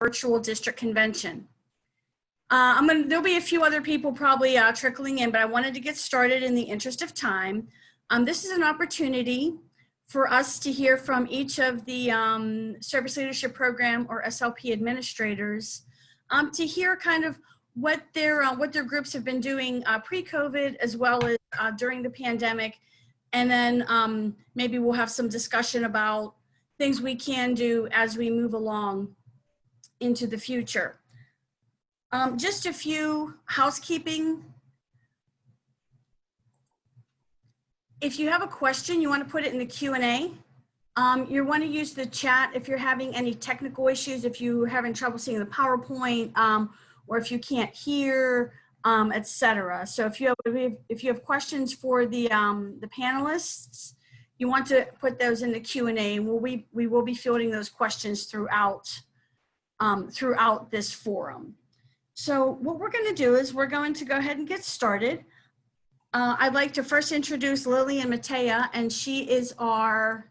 virtual district convention. There'll be a few other people probably trickling in, but I wanted to get started in the interest of time. This is an opportunity for us to hear from each of the Service Leadership Program or SLP administrators to hear kind of what their groups have been doing pre-COVID as well as during the pandemic. And then maybe we'll have some discussion about things we can do as we move along into the future. Just a few housekeeping. If you have a question, you want to put it in the Q&A. You want to use the chat if you're having any technical issues, if you're having trouble seeing the PowerPoint, or if you can't hear, etc. So if you have questions for the panelists, you want to put those in the Q&A, and we will be fielding those questions throughout this forum. So what we're going to do is we're going to go ahead and get started. I'd like to first introduce Lillian Matea, and she is our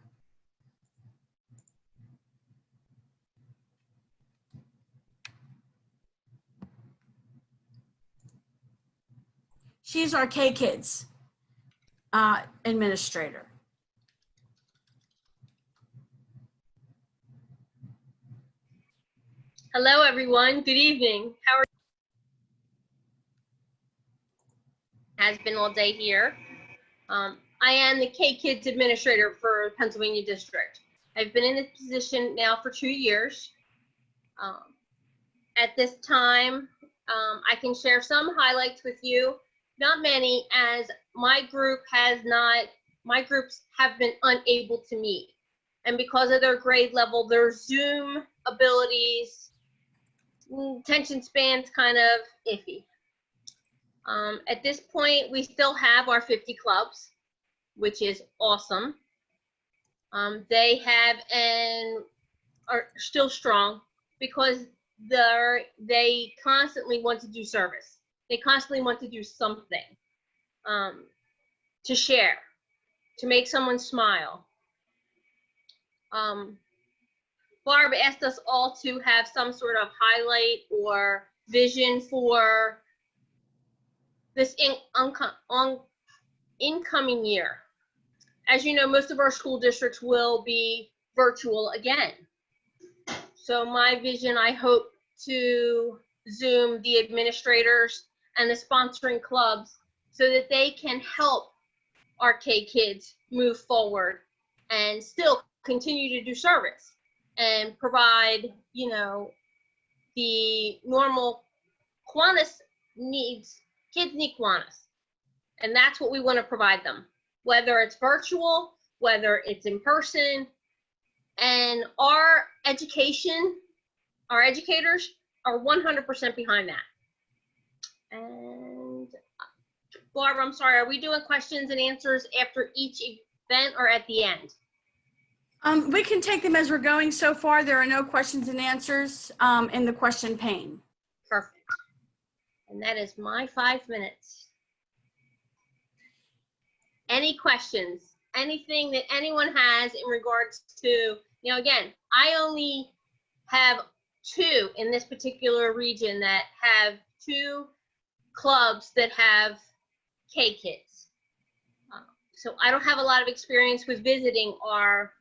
K-Kids administrator. Hello, everyone. Good evening. How are you? Has been all day here. I am the K-Kids administrator for Pennsylvania District. I've been in this position now for 2 years. At this time, I can share some highlights with you. Not many, as my groups have been unable to meet. And because of their grade level, their Zoom abilities, attention span's kind of iffy. At this point, we still have our 50 clubs, which is awesome. They have and are still strong because they constantly want to do service. They constantly want to do something to share, to make someone smile. Barb asked us all to have some sort of highlight or vision for this incoming year. As you know, most of our school districts will be virtual again. So my vision, I hope to Zoom the administrators and the sponsoring clubs so that they can help our K-Kids move forward and still continue to do service and provide, you know, the normal Kiwanis needs. Kids need Kiwanis, and that's what we want to provide them, whether it's virtual, whether it's in person. And our educators are 100% behind that. And Barbara, I'm sorry, are we doing questions and answers after each event or at the end? We can take them as we're going. So far, there are no questions and answers in the question pane. Perfect. And that is my 5 minutes. Any questions? Anything that anyone has in regards to, you know, again, I only have 2 in this particular region that have 2 clubs that have K-Kids. So I don't have a lot of experience with visiting our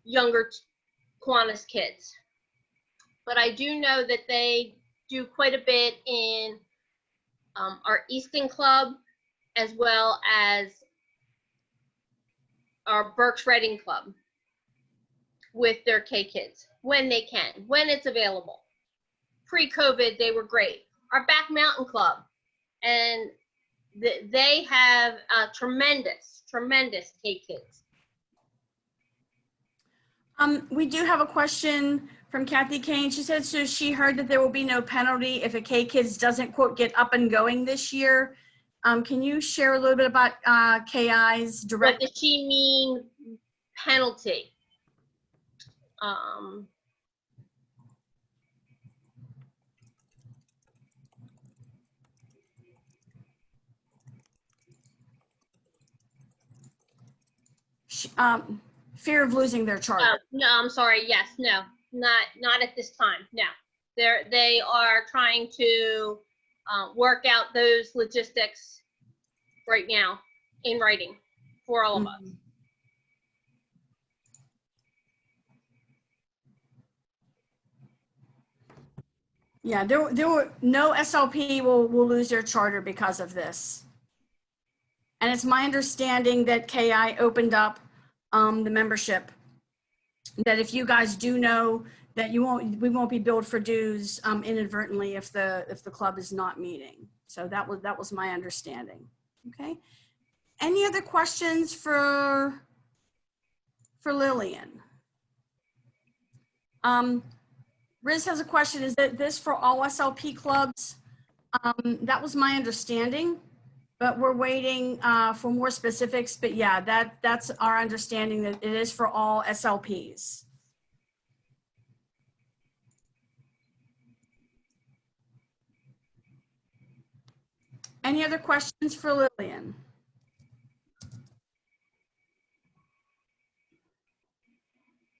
younger Kiwanis kids. But I do know that they do quite a bit in our Easton Club, as well as our Berks Reading Club with their K-Kids when they can, when it's available. Pre-COVID, they were great. Our Back Mountain Club, and they have tremendous K-Kids. We do have a question from Kathy Kane. She said, so she heard that there will be no penalty if a K-Kids doesn't, quote, get up and going this year. Can you share a little bit about KI's direct? What does she mean penalty? Fear of losing their charter. No, I'm sorry. Yes, no. Not at this time, no. They are trying to work out those logistics right now in writing for all of us. Yeah, there were no SLP will lose their charter because of this. And it's my understanding that KI opened up the membership, that if you guys do know that we won't be billed for dues inadvertently if the club is not meeting. So that was my understanding. Okay. Any other questions for Lillian? Riz has a question. Is that this for all SLP clubs? That was my understanding, but we're waiting for more specifics. But yeah, that's our understanding, that it is for all SLPs. Any other questions for Lillian?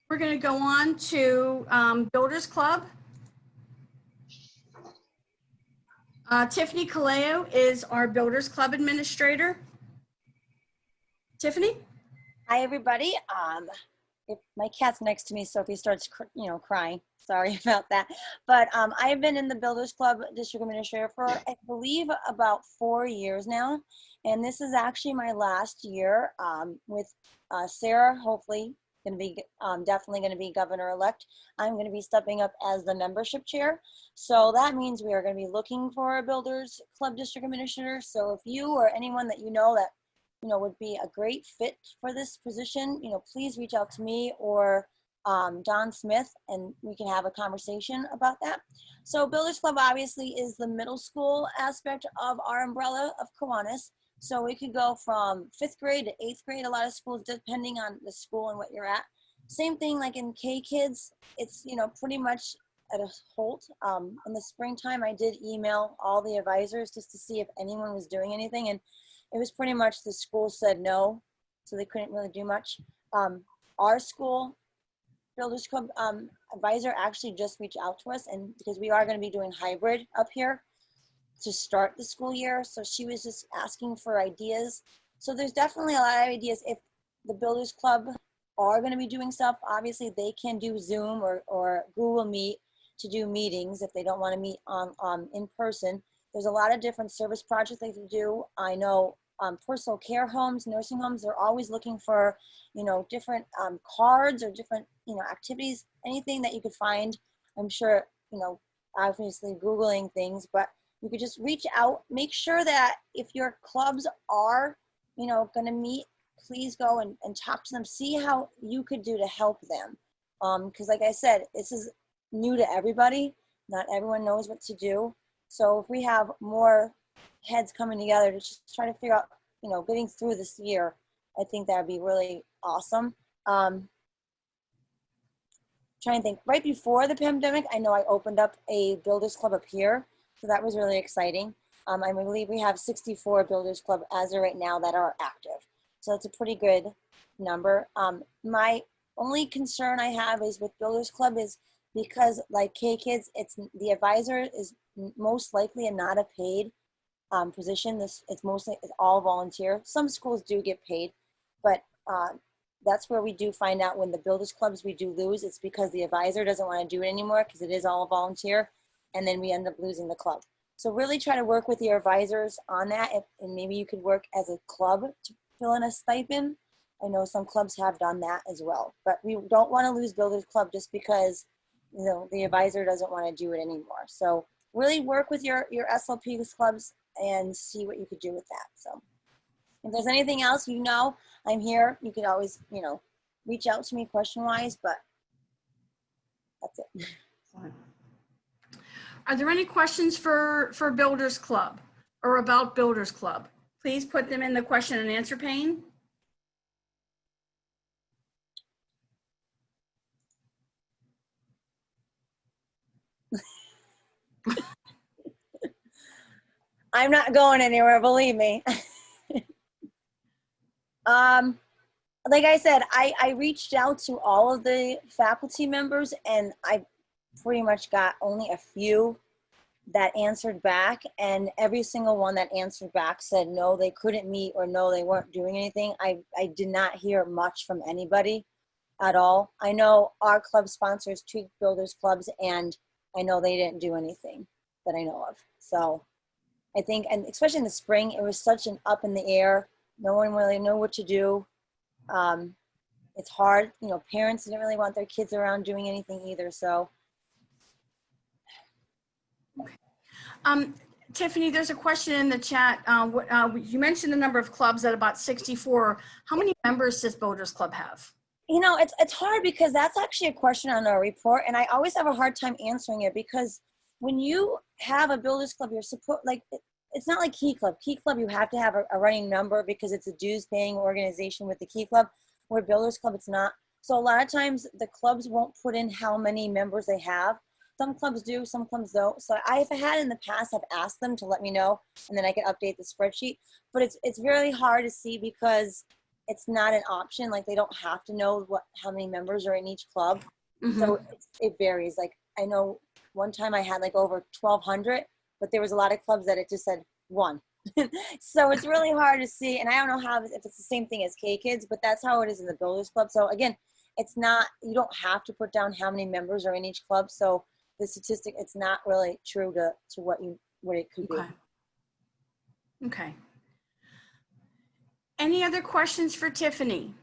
We're going to go on to Builders Club. Tiffany Kaleo is our Builders Club administrator. Tiffany? Hi, everybody. My cat's next to me, so if he starts, crying, sorry about that. But I've been in the Builders Club district administrator for, I believe, about 4 years now. And this is actually my last year with Sarah, hopefully going to be definitely going to be governor-elect. I'm going to be stepping up as the membership chair. So that means we are going to be looking for a Builders Club district administrator. So if you or anyone that you know that would be a great fit for this position, please reach out to me or Don Smith, and we can have a conversation about that. So Builders Club obviously is the middle school aspect of our umbrella of Kiwanis. So we could go from 5th grade to 8th grade, a lot of schools, depending on the school and what you're at. Same thing like in K-Kids, it's, pretty much at a halt. In the springtime, I did email all the advisors just to see if anyone was doing anything. And it was pretty much the school said no, so they couldn't really do much. Our school, Builders Club advisor actually just reached out to us, and because we are going to be doing hybrid up here to start the school year. So she was just asking for ideas. So there's definitely a lot of ideas. If the Builders Club are going to be doing stuff, obviously they can do Zoom or Google Meet to do meetings if they don't want to meet in person. There's a lot of different service projects they can do. I know personal care homes, nursing homes, they're always looking for, different cards or different, activities, anything that you could find. I'm sure, obviously Googling things, but you could just reach out. Make sure that if your clubs are, going to meet, please go and talk to them. See how you could do to help them. Because like I said, this is new to everybody. Not everyone knows what to do. So if we have more heads coming together to just try to figure out, getting through this year, I think that would be really awesome. Trying to think, right before the pandemic, I know I opened up a Builders Club up here. So that was really exciting. I believe we have 64 Builders Club as of right now that are active. So it's a pretty good number. My only concern I have is with Builders Club is because like K-Kids, it's the advisor is most likely not a paid position. It's all volunteer. Some schools do get paid, but that's where we do find out when the Builders Clubs we do lose. It's because the advisor doesn't want to do it anymore because it is all volunteer, and then we end up losing the club. So really try to work with your advisors on that, and maybe you could work as a club to fill in a stipend. I know some clubs have done that as well, but we don't want to lose Builders Club just because the advisor doesn't want to do it anymore. So really work with your SLP clubs and see what you could do with that. So if there's anything else, I'm here. You can always, reach out to me question-wise, but that's it. Are there any questions for Builders Club or about Builders Club? Please put them in the question and answer pane. I'm not going anywhere, believe me. like I said, I reached out to all of the faculty members, and I pretty much got only a few that answered back, and every single one that answered back said no, they couldn't meet, or no, they weren't doing anything. I did not hear much from anybody at all. I know our club sponsors two builders clubs, and I know they didn't do anything that I know of. So I think, and especially in the spring, it was such an up in the air. No one really knew what to do. It's hard, you know, parents didn't really want their kids around doing anything either. So Tiffany, there's a question in the chat. You mentioned the number of clubs at about 64. How many members does Builders Club have? you know, it's hard because that's actually a question on our report, and I always have a hard time answering it because when you have a builders club, you're support like it's not like Key Club. Key Club, you have to have a running number because it's a dues-paying organization with the Key Club. Where Builders Club, it's not. So a lot of times the clubs won't put in how many members they have. Some clubs do, some clubs don't. So I've had in the past, I've asked them to let me know, and then I can update the spreadsheet. But it's really hard to see because it's not an option. Like they don't have to know how many members are in each club. Mm-hmm. So it varies. Like I know one time I had like over 1,200, but there was a lot of clubs that it just said one. So it's really hard to see. And I don't know if it's the same thing as K-Kids, but that's how it is in the Builders Club. So again, it's not, you don't have to put down how many members are in each club. So the statistic, it's not really true to what it could be. Okay. Any other questions for Tiffany?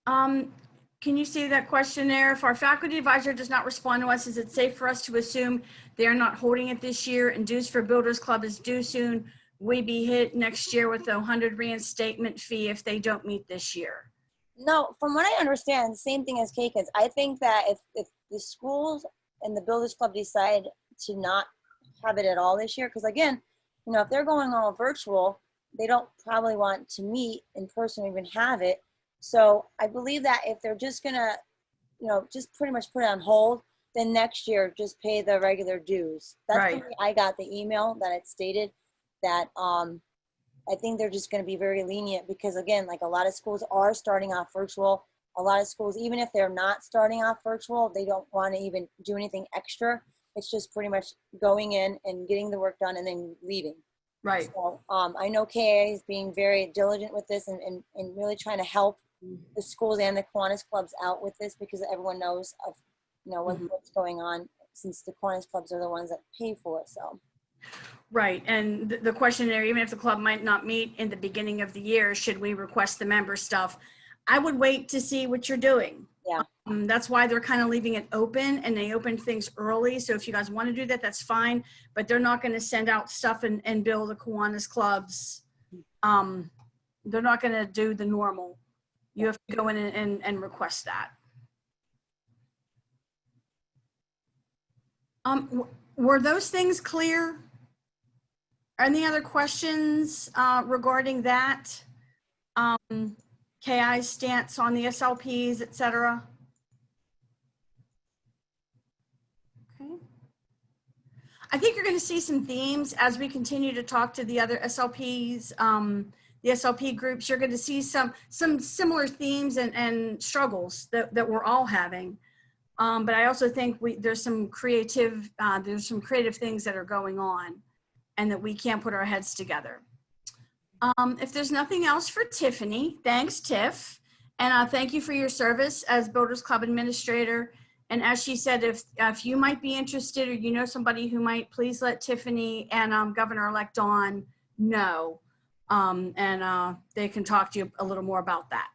Can you see that question there? If our faculty advisor does not respond to us, is it safe for us to assume they are not holding it this year and dues for Builders Club is due soon? We be hit next year with a 100 reinstatement fee if they don't meet this year? No, from what I understand, the same thing as K-Kids. I think that if the schools and the Builders Club decide to not have it at all this year, because again, you know, if they're going all virtual, they don't probably want to meet in person or even have it. So I believe that if they're just gonna, you know, just pretty much put it on hold, then next year just pay the regular dues. That's Right. the way I got the email that it stated that I think they're just going to be very lenient because again, like a lot of schools are starting off virtual. A lot of schools, even if they're not starting off virtual, they don't want to even do anything extra. It's just pretty much going in and getting the work done and then leaving. Right. So I know KA is being very diligent with this and really trying to help the schools and the Kiwanis clubs out with this because everyone knows of, you know, what's going on since the Kiwanis clubs are the ones that pay for it. So. Right. And the question there, even if the club might not meet in the beginning of the year, should we request the member stuff? I would wait to see what you're doing. Yeah. That's why they're kind of leaving it open and they open things early. So if you guys want to do that, that's fine. But they're not going to send out stuff and bill the Kiwanis clubs. They're not going to do the normal. You have to go in and request that. Were those things clear? Any other questions regarding that? KI's stance on the SLPs, et cetera? Okay. I think you're going to see some themes as we continue to talk to the other SLPs, the SLP groups. You're going to see some similar themes and struggles that we're all having. But I also think there's some creative things that are going on and that we can't put our heads together. If there's nothing else for Tiffany, thanks, Tiff. And thank you for your service as Builders Club Administrator. And as she said, if you might be interested or you know somebody who might, please let Tiffany and Governor-elect Dawn know. And they can talk to you a little more about that.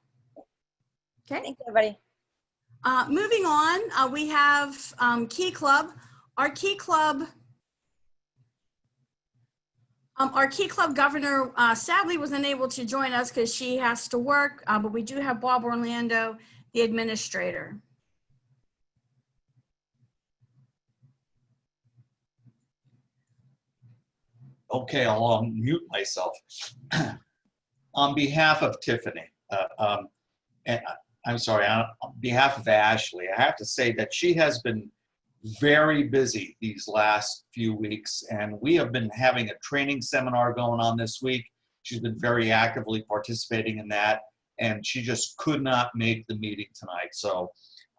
Okay. Thank you, everybody. Moving on, we have Key Club. Our Key Club governor sadly was unable to join us because she has to work, but we do have Bob Orlando, the administrator. Okay, I'll mute myself. On behalf of Tiffany, and I'm sorry, on behalf of Ashley, I have to say that she has been very busy these last few weeks, and we have been having a training seminar going on this week, She's been very actively participating in that, and she just could not make the meeting tonight. So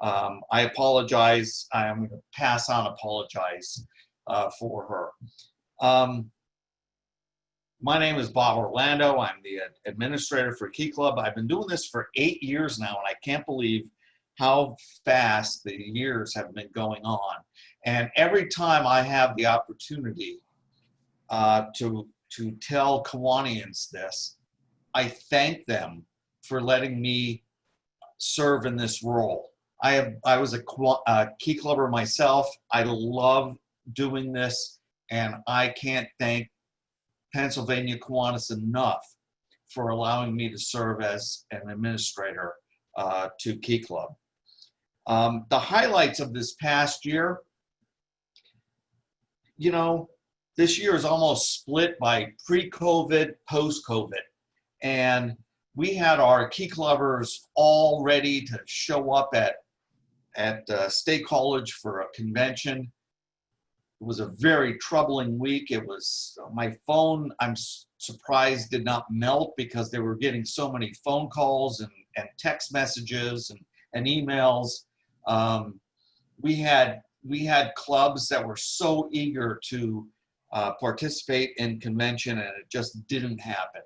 I apologize. I'm going to pass on apologize for her. My name is Bob Orlando. I'm the administrator for Key Club. I've been doing this for 8 years now, and I can't believe how fast the years have been going on. And every time I have the opportunity to tell Kiwanians this, I thank them for letting me serve in this role. I was a Key Clubber myself. I love doing this, and I can't thank Pennsylvania Kiwanis enough for allowing me to serve as an administrator to Key Club. The highlights of this past year, you know, this year is almost split by pre-COVID, post-COVID. And we had our Key Clubbers all ready to show up at State College for a convention. It was a very troubling week. It was, my phone, I'm surprised, did not melt because they were getting so many phone calls and text messages and emails. We had clubs that were so eager to participate in convention, and it just didn't happen.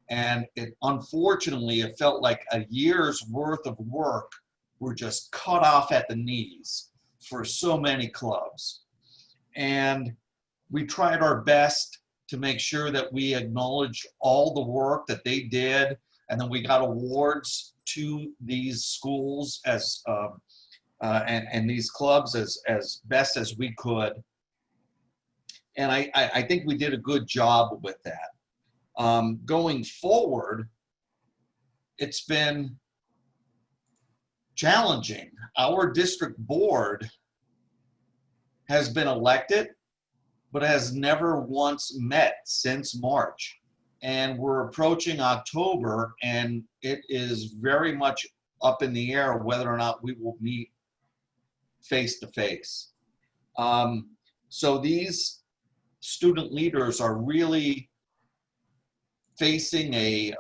And unfortunately, it felt like a year's worth of work were just cut off at the knees for so many clubs. And we tried our best to make sure that we acknowledged all the work that they did, and then we got awards to these schools as and these clubs as best as we could. And I think we did a good job with that. Going forward, it's been challenging. Our district board has been elected, but has never once met since March. And we're approaching October, and it is very much up in the air whether or not we will meet face to face. So these student leaders are really facing a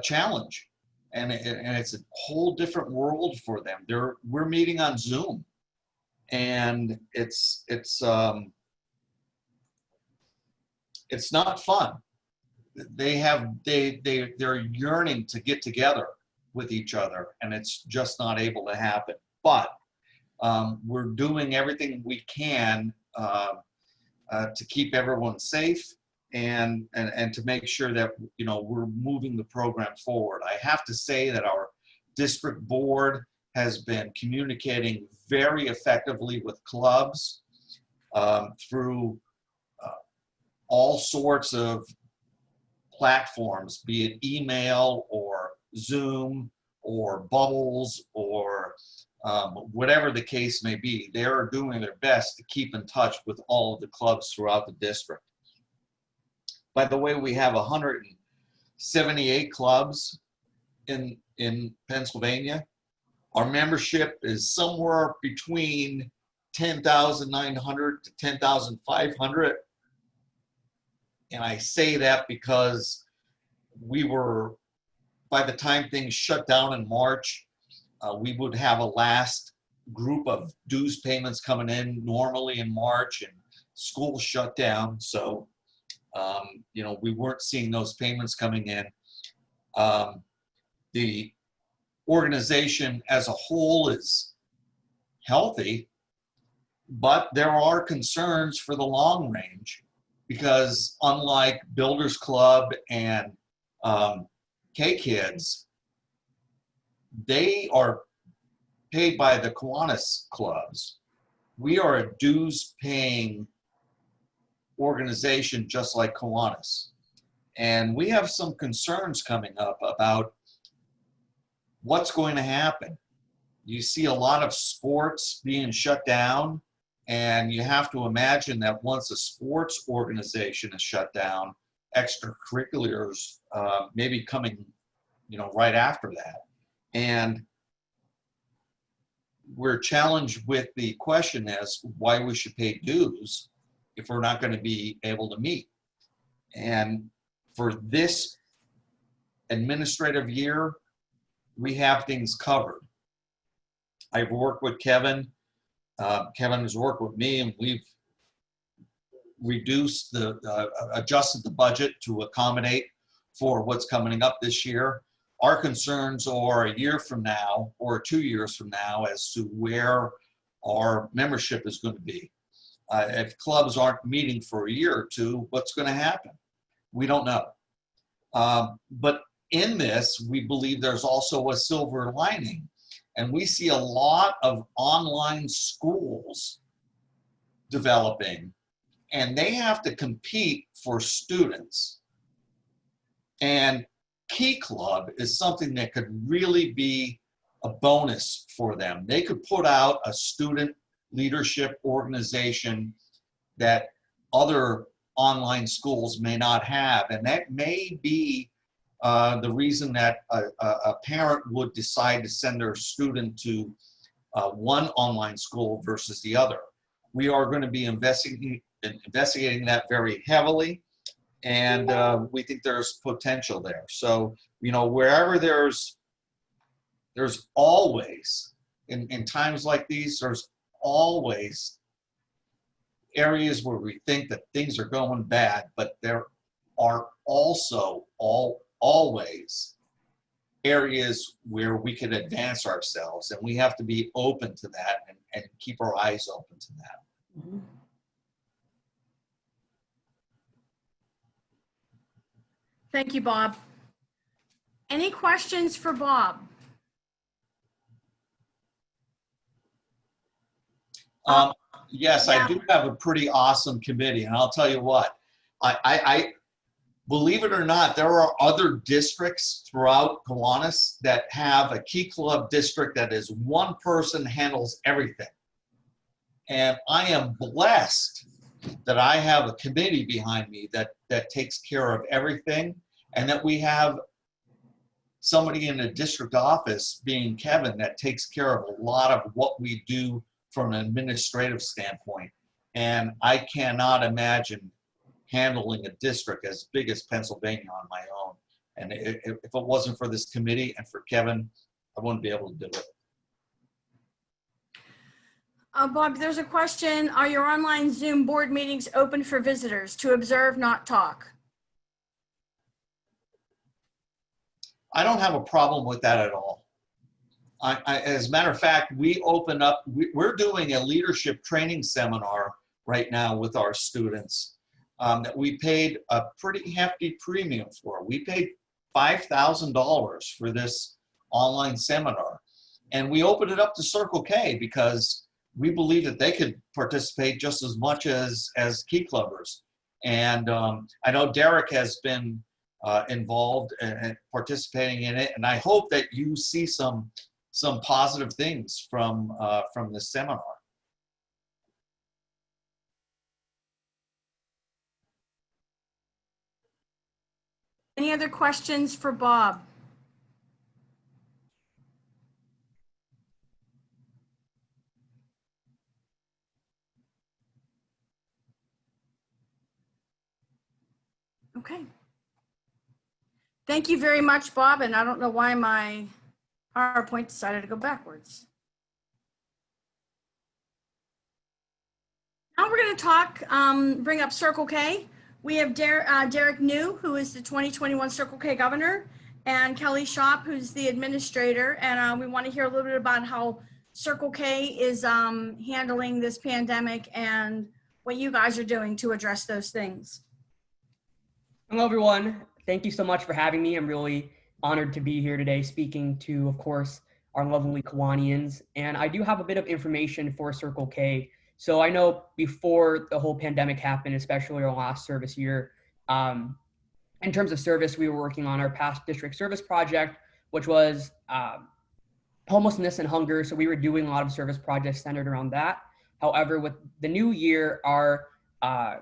challenge, and it's a whole different world for them. We're meeting on Zoom, and it's not fun. They're yearning to get together with each other, and it's just not able to happen. But we're doing everything we can to keep everyone safe and to make sure that, you know, we're moving the program forward. I have to say that our district board has been communicating very effectively with clubs through all sorts of platforms, be it email or Zoom or Bubbles or whatever the case may be. They are doing their best to keep in touch with all of the clubs throughout the district. By the way, we have 178 clubs in Pennsylvania. Our membership is somewhere between 10,900 to 10,500. And I say that because we were, by the time things shut down in March, we would have a last group of dues payments coming in normally in March, and school shut down. So, you know, we weren't seeing those payments coming in. The organization as a whole is healthy, but there are concerns for the long range, because unlike Builders Club and K-Kids, they are paid by the Kiwanis clubs. We are a dues-paying organization just like Kiwanis. And we have some concerns coming up about what's going to happen. You see a lot of sports being shut down, and you have to imagine that once a sports organization is shut down, extracurriculars may be coming, you know, right after that. And we're challenged with the question as why we should pay dues if we're not going to be able to meet. And for this administrative year, we have things covered. I've worked with Kevin. Kevin has worked with me, and we've reduced adjusted the budget to accommodate for what's coming up this year. Our concerns are a year from now or 2 years from now as to where our membership is going to be. If clubs aren't meeting for a year or two, what's going to happen? We don't know. But in this, we believe there's also a silver lining. And we see a lot of online schools developing, and they have to compete for students. And Key Club is something that could really be a bonus for them. They could put out a student leadership organization that other online schools may not have. And that may be the reason that a parent would decide to send their student to one online school versus the other. We are going to be investigating that very heavily, and we think there's potential there. So, you know, wherever there's always, in times like these, there's always areas where we think that things are going bad, but there are also always areas where we can advance ourselves, and we have to be open to that and keep our eyes open to that. Mhm. Thank you, Bob. Any questions for Bob? Yes, Yeah. I do have a pretty awesome committee, and I'll tell you what, I believe it or not, there are other districts throughout Kiwanis that have a Key Club district that is one person handles everything. And I am blessed that I have a committee behind me that takes care of everything, and that we have somebody in a district office, being Kevin, that takes care of a lot of what we do from an administrative standpoint. And I cannot imagine handling a district as big as Pennsylvania on my own. And if it wasn't for this committee and for Kevin, I wouldn't be able to do it. Bob, there's a question. Are your online Zoom board meetings open for visitors to observe, not talk? I don't have a problem with that at all. As a matter of fact, we open up, we're doing a leadership training seminar right now with our students that we paid a pretty hefty premium for. We paid $5,000 for this online seminar. And we opened it up to Circle K because we believe that they could participate just as much as Key Clubbers. And I know Derek has been involved and participating in it. And I hope that you see some positive things from this seminar. Any other questions for Bob? Okay. Thank you very much, Bob. And I don't know why my PowerPoint decided to go backwards. Now we're going to talk, bring up Circle K. We have Derek Nhieu, who is the 2021 Circle K governor, and Kelly Shop, who's the administrator. And we want to hear a little bit about how Circle K is handling this pandemic and what you guys are doing to address those things. Hello, everyone. Thank you so much for having me. I'm really honored to be here today speaking to, of course, our lovely Kiwanians. And I do have a bit of information for Circle K. So I know before the whole pandemic happened, especially our last service year, in terms of service, we were working on our past district service project, which was homelessness and hunger. So we were doing a lot of service projects centered around that. However, with the new year, our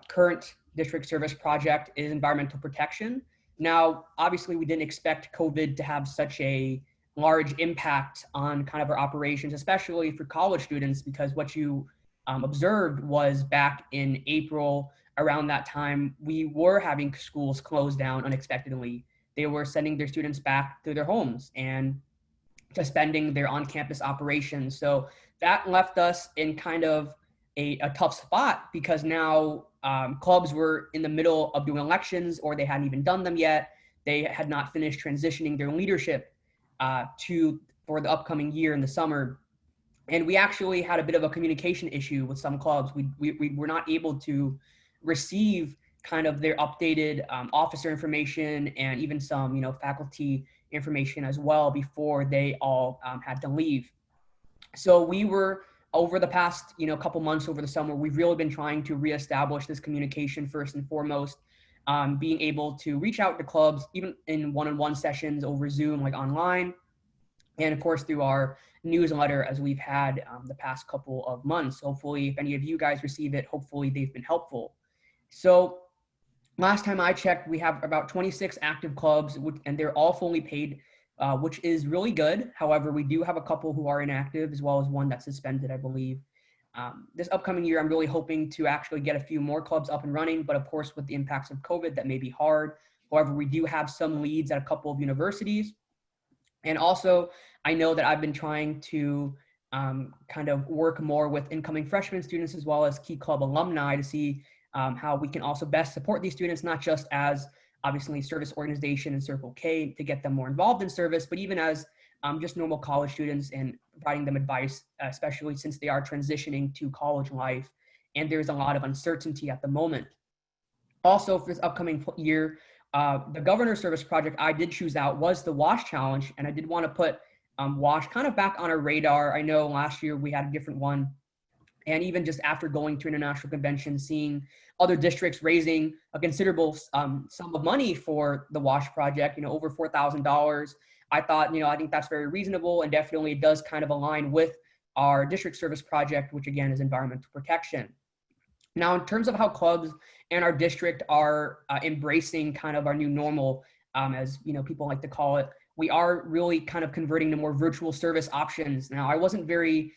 current district service project is environmental protection. Now, obviously, we didn't expect COVID to have such a large impact on kind of our operations, especially for college students, because what you observed was back in April around that time, we were having schools close down unexpectedly. They were sending their students back to their homes and suspending their on-campus operations. So that left us in kind of a tough spot, because now clubs were in the middle of doing elections, or they hadn't even done them yet. They had not finished transitioning their leadership for the upcoming year in the summer. And we actually had a bit of a communication issue with some clubs. We were not able to receive kind of their updated officer information, and even some, faculty information as well, before they all had to leave. So we were, over the past, couple months over the summer, we've really been trying to reestablish this communication first and foremost, being able to reach out to clubs, even in one-on-one sessions over Zoom, like online, and of course through our newsletter, as we've had the past couple of months. Hopefully, if any of you guys receive it, hopefully they've been helpful. So last time I checked, we have about 26 active clubs, and they're all fully paid, which is really good. However, we do have a couple who are inactive, as well as one that's suspended, I believe. This upcoming year, I'm really hoping to actually get a few more clubs up and running, but of course, with the impacts of COVID, that may be hard. However, we do have some leads at a couple of universities. And also, I know that I've been trying to kind of work more with incoming freshman students, as well as Key Club alumni, to see how we can also best support these students, not just as obviously service organization and Circle K to get them more involved in service, but even as just normal college students, and providing them advice, especially since they are transitioning to college life and there's a lot of uncertainty at the moment. Also, for this upcoming year, the governor service project I did choose out was the WASH challenge, and I did want to put WASH kind of back on our radar. I know last year we had a different one, and even just after going to international convention, seeing other districts raising a considerable sum of money for the WASH project, over $4,000, I thought, I think that's very reasonable, and definitely it does kind of align with our district service project, which again is environmental protection. Now, in terms of how clubs and our district are embracing kind of our new normal, as people like to call it, we are really kind of converting to more virtual service options. Now, I wasn't very,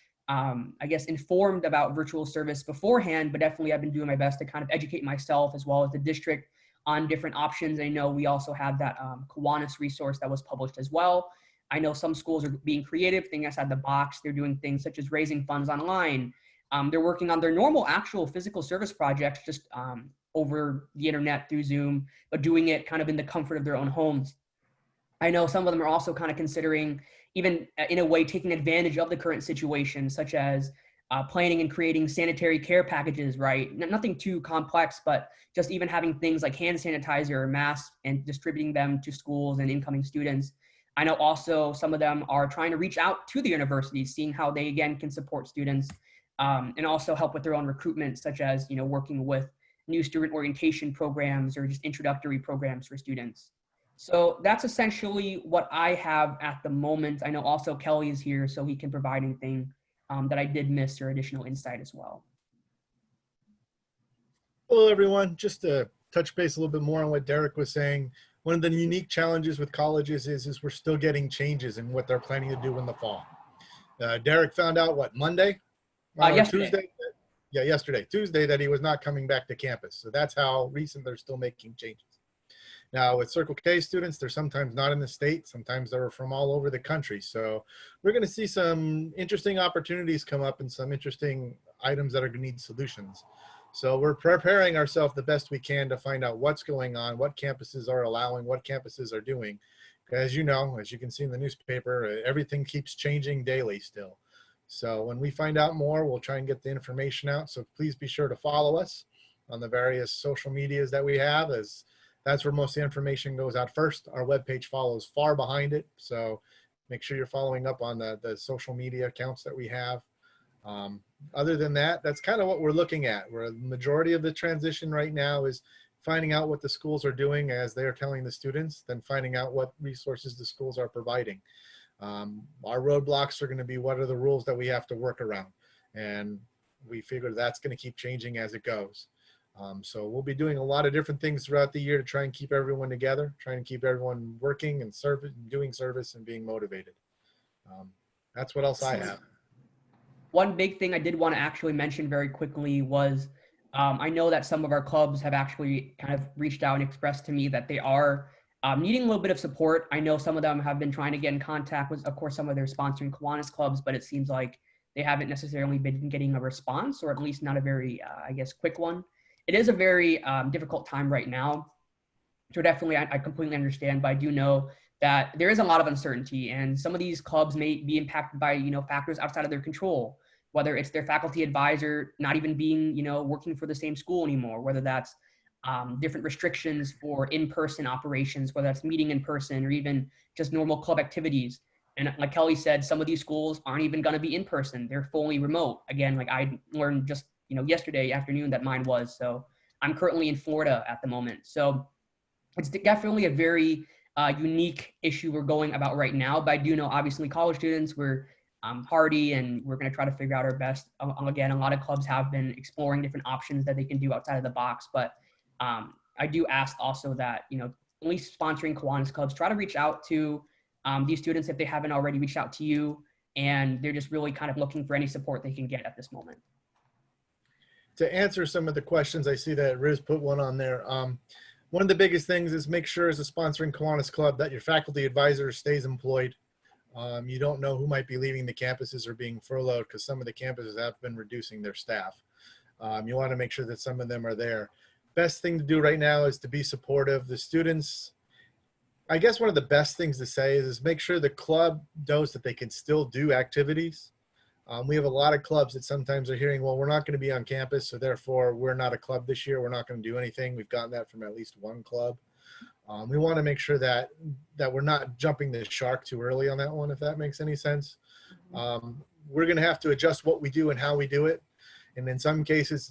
informed about virtual service beforehand, but definitely I've been doing my best to kind of educate myself, as well as the district, on different options. I know we also have that Kiwanis resource that was published as well. I know some schools are being creative, thinking outside the box. They're doing things such as raising funds online. They're working on their normal actual physical service projects, just over the internet through Zoom, but doing it kind of in the comfort of their own homes. I know some of them are also kind of considering, even in a way, taking advantage of the current situation, such as planning and creating sanitary care packages, right? Nothing too complex, but just even having things like hand sanitizer or masks and distributing them to schools and incoming students. I know also some of them are trying to reach out to the universities, seeing how they, again, can support students, and also help with their own recruitment, such as, working with new student orientation programs or just introductory programs for students. So that's essentially what I have at the moment. I know also Kelly is here, so he can provide anything that I did miss or additional insight as well. Hello, everyone. Just to touch base a little bit more on what Derek was saying, one of the unique challenges with colleges is we're still getting changes in what they're planning to do in the fall. Derek found out, what, Monday? Yesterday. Tuesday? Yeah, yesterday, Tuesday, that he was not coming back to campus. So that's how recent they're still making changes. Now, with Circle K students, they're sometimes not in the state. Sometimes they're from all over the country. So we're going to see some interesting opportunities come up and some interesting items that are going to need solutions. So we're preparing ourselves the best we can to find out what's going on, what campuses are allowing, what campuses are doing. As you know, as you can see in the newspaper, everything keeps changing daily still. So when we find out more, we'll try and get the information out. So please be sure to follow us on the various social medias that we have, as that's where most of the information goes out first. Our webpage follows far behind it. So make sure you're following up on the social media accounts that we have. Other than that, that's kind of what we're looking at. Where the majority of the transition right now is finding out what the schools are doing as they're telling the students, then finding out what resources the schools are providing. Our roadblocks are going to be, what are the rules that we have to work around? And we figure that's going to keep changing as it goes. So we'll be doing a lot of different things throughout the year to try and keep everyone together, trying to keep everyone working and doing service and being motivated. That's what else I have. One big thing I did want to actually mention very quickly was I know that some of our clubs have actually kind of reached out and expressed to me that they are needing a little bit of support. I know some of them have been trying to get in contact with, of course, some of their sponsoring Kiwanis clubs, but it seems like they haven't necessarily been getting a response, or at least not a very, I guess, quick one. It is a very difficult time right now. So definitely, I completely understand, but I do know that there is a lot of uncertainty, and some of these clubs may be impacted by, factors outside of their control, whether it's their faculty advisor not even being, working for the same school anymore, whether that's different restrictions for in-person operations, whether that's meeting in person or even just normal club activities. And like Kelly said, some of these schools aren't even going to be in person. They're fully remote. Again, like I learned just, yesterday afternoon that mine was. So I'm currently in Florida at the moment. So it's definitely a very unique issue we're going about right now. But I do know, obviously, college students, we're hardy and we're going to try to figure out our best. Again, a lot of clubs have been exploring different options that they can do outside of the box. But I do ask also that, at least sponsoring Kiwanis clubs, try to reach out to these students if they haven't already reached out to you. And they're just really kind of looking for any support they can get at this moment. To answer some of the questions, I see that Riz put one on there. One of the biggest things is make sure as a sponsoring Kiwanis club that your faculty advisor stays employed. You don't know who might be leaving the campuses or being furloughed, because some of the campuses have been reducing their staff. You want to make sure that some of them are there. Best thing to do right now is to be supportive. The students, I guess one of the best things to say is make sure the club knows that they can still do activities. We have a lot of clubs that sometimes are hearing, well, we're not going to be on campus, so therefore we're not a club this year. We're not going to do anything. We've gotten that from at least one club. We want to make sure that we're not jumping the shark too early on that one, if that makes any sense. We're going to have to adjust what we do and how we do it. And in some cases,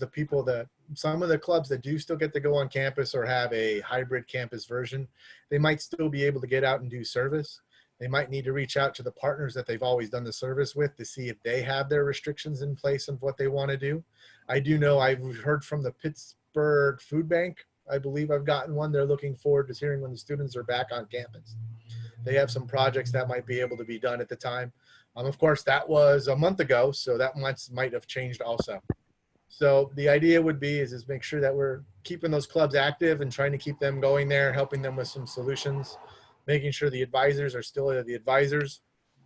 some of the clubs that do still get to go on campus or have a hybrid campus version, they might still be able to get out and do service. They might need to reach out to the partners that they've always done the service with to see if they have their restrictions in place of what they want to do. I do know I've heard from the Pittsburgh Food Bank. I believe I've gotten one. They're looking forward to hearing when the students are back on campus. They have some projects that might be able to be done at the time. Of course, that was a month ago, so that might have changed also. So the idea would be is make sure that we're keeping those clubs active and trying to keep them going there, helping them with some solutions, making sure the advisors are still the advisors.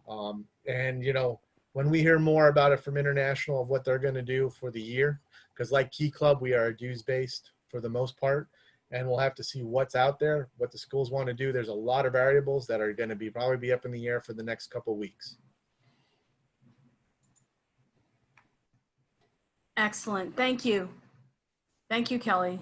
And, when we hear more about it from International of what they're going to do for the year, because like Key Club, we are dues-based for the most part, and we'll have to see what's out there, what the schools want to do. There's a lot of variables that are going to probably be up in the air for the next couple of weeks. Excellent. Thank you. Thank you, Kelly.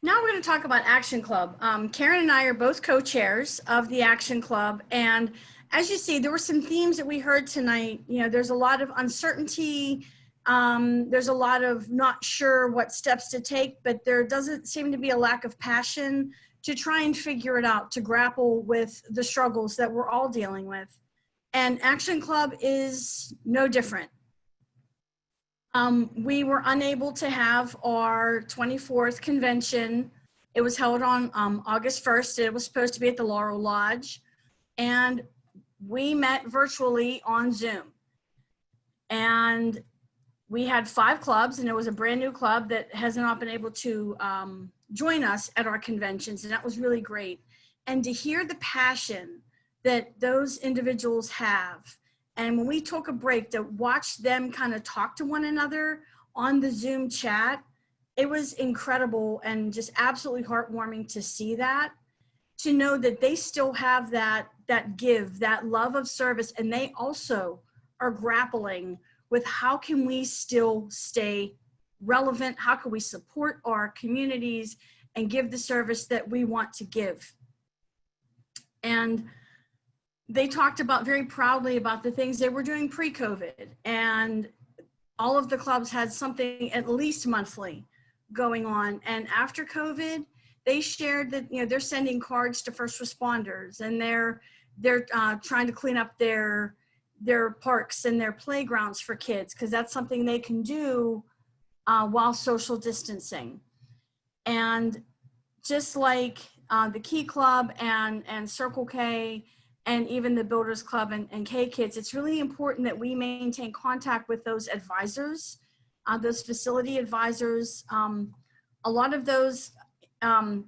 Now we're going to talk about Action Club. Karen and I are both co-chairs of the Action Club. And as you see, there were some themes that we heard tonight. There's a lot of uncertainty. There's a lot of not sure what steps to take, but there doesn't seem to be a lack of passion to try and figure it out, to grapple with the struggles that we're all dealing with. And Action Club is no different. We were unable to have our 24th convention. It was held on August 1st. It was supposed to be at the Laurel Lodge. And we met virtually on Zoom. And we had 5 clubs, and it was a brand new club that has not been able to join us at our conventions. And that was really great. And to hear the passion that those individuals have, and when we took a break to watch them kind of talk to one another on the Zoom chat, it was incredible and just absolutely heartwarming to see that, to know that they still have that give, that love of service, and they also are grappling with how can we still stay relevant, how can we support our communities and give the service that we want to give. And they talked about very proudly about the things they were doing pre-COVID, and all of the clubs had something at least monthly going on. And after COVID, they shared that they're sending cards to first responders, and they're trying to clean up their parks and their playgrounds for kids, because that's something they can do while social distancing. And just like the Key Club and Circle K and even the Builders Club and K-Kids, it's really important that we maintain contact with those advisors, those facility advisors. A lot of those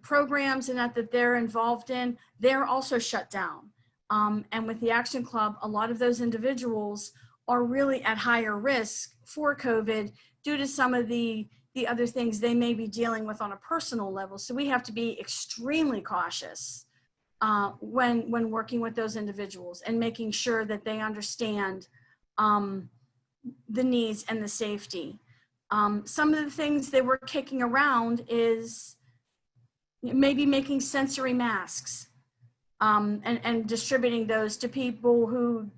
programs and that they're involved in, they're also shut down. And with the Action Club, a lot of those individuals are really at higher risk for COVID due to some of the other things they may be dealing with on a personal level. So we have to be extremely cautious when working with those individuals and making sure that they understand the needs and the safety. Some of the things they were kicking around is maybe making sensory masks and distributing those to people who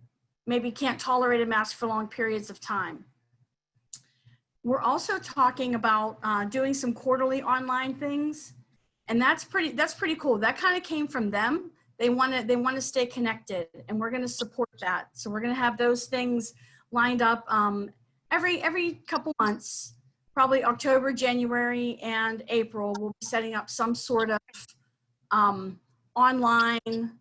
maybe can't tolerate a mask for long periods of time. We're also talking about doing some quarterly online things, and that's pretty cool. That kind of came from them. They want to stay connected, and we're going to support that. So we're going to have those things lined up every couple months, probably October, January, and April. We'll be setting up some sort of online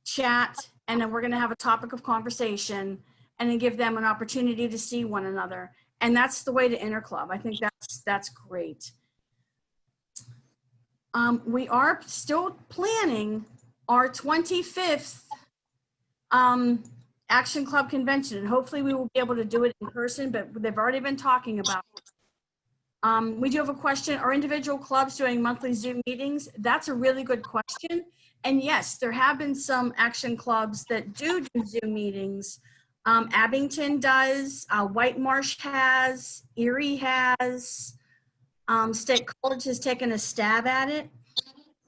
chat, and then we're going to have a topic of conversation and then give them an opportunity to see one another. And that's the way to interclub. I think that's great. We are still planning our 25th Action Club convention, and hopefully we will be able to do it in person, but they've already been talking about it. We do have a question. Are individual clubs doing monthly Zoom meetings? That's a really good question. And yes, there have been some Action Clubs that do Zoom meetings. Abington does, White Marsh has, Erie has, State College has taken a stab at it.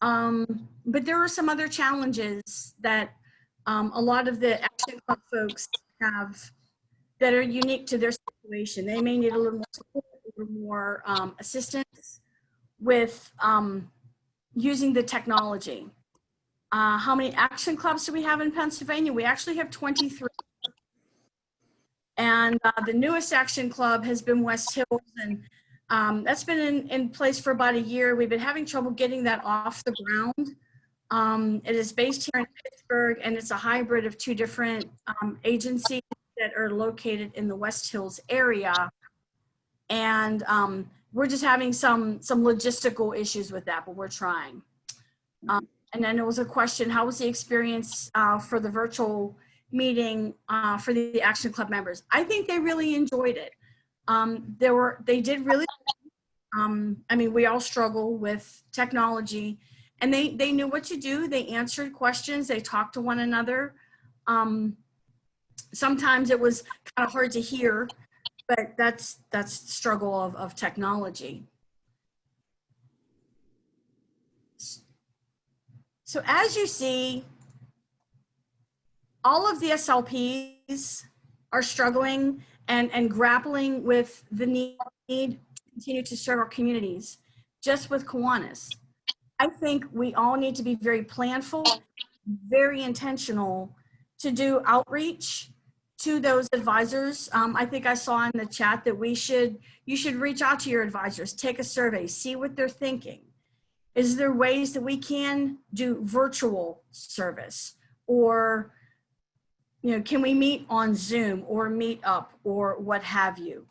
But there are some other challenges that a lot of the Action Club folks have that are unique to their situation. They may need a little more support, a little more assistance with using the technology. How many Action Clubs do we have in Pennsylvania? We actually have 23. And the newest Action Club has been West Hills, and that's been in place for about a year. We've been having trouble getting that off the ground. It is based here in Pittsburgh, and it's a hybrid of two different agencies that are located in the West Hills area. And we're just having some logistical issues with that, but we're trying. And then there was a question, how was the experience for the virtual meeting for the Action Club members? I think they really enjoyed it. They did really, I mean, we all struggle with technology, and they knew what to do. They answered questions, they talked to one another. Sometimes it was kind of hard to hear, but that's the struggle of technology. So as you see, all of the SLPs are struggling and grappling with the need to continue to serve our communities, just with Kiwanis. I think we all need to be very planful, very intentional to do outreach to those advisors. I think I saw in the chat that you should reach out to your advisors, take a survey, see what they're thinking. Is there ways that we can do virtual service, or can we meet on Zoom or meet up or what have you?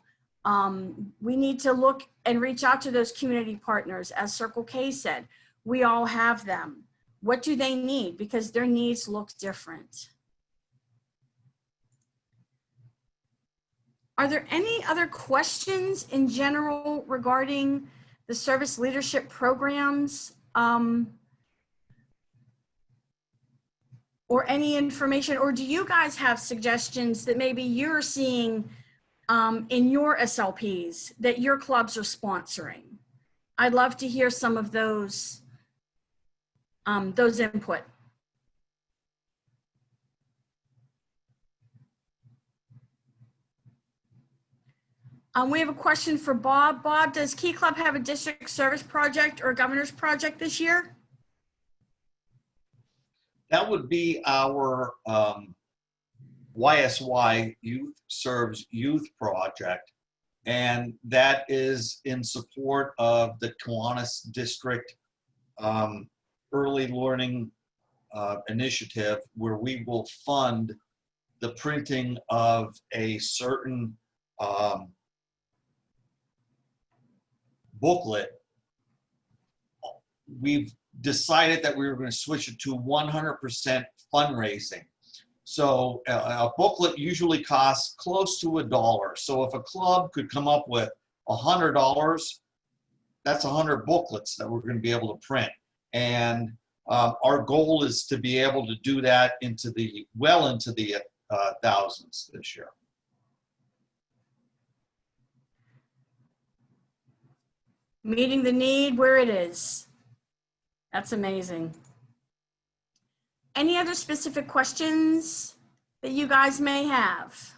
We need to look and reach out to those community partners. As Circle K said, we all have them. What do they need? Because their needs look different. Are there any other questions in general regarding the service leadership programs? Or any information, or do you guys have suggestions that maybe you're seeing in your SLPs that your clubs are sponsoring? I'd love to hear some of those input. We have a question for Bob. Bob, does Key Club have a district service project or a governor's project this year? That would be our YSY Youth Serves Youth project. And that is in support of the Kiwanis District Early Learning initiative where we will fund the printing of a certain booklet. We've decided that we were going to switch it to 100% fundraising. So a booklet usually costs close to $1. So if a club could come up with $100, that's 100 booklets that we're going to be able to print. And our goal is to be able to do that into the thousands this year. Meeting the need where it is. That's amazing. Any other specific questions that you guys may have?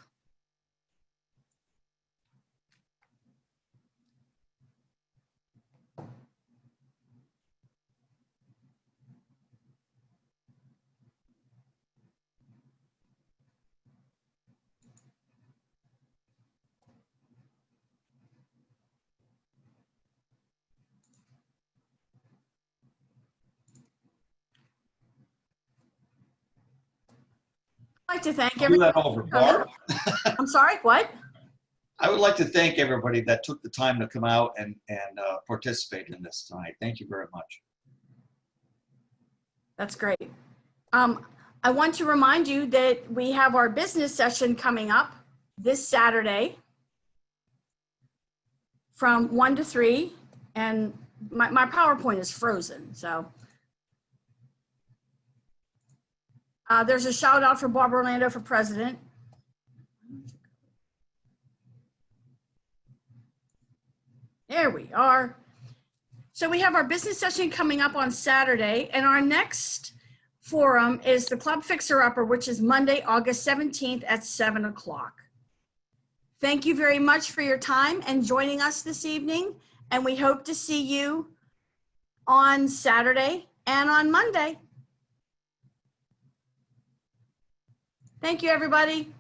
I'd like to thank Do that everyone. over, Barb. I'm sorry, what? I would like to thank everybody that took the time to come out and participate in this tonight. Thank you very much. That's great. I want to remind you that we have our business session coming up this Saturday from 1 to 3, and my PowerPoint is frozen, so. There's a shout out for Bob Orlando for president. There we are. So we have our business session coming up on Saturday, and our next forum is the Club Fixer Upper, which is Monday, August 17th at 7 o'clock. Thank you very much for your time and joining us this evening, and we hope to see you on Saturday and on Monday. Thank you, everybody.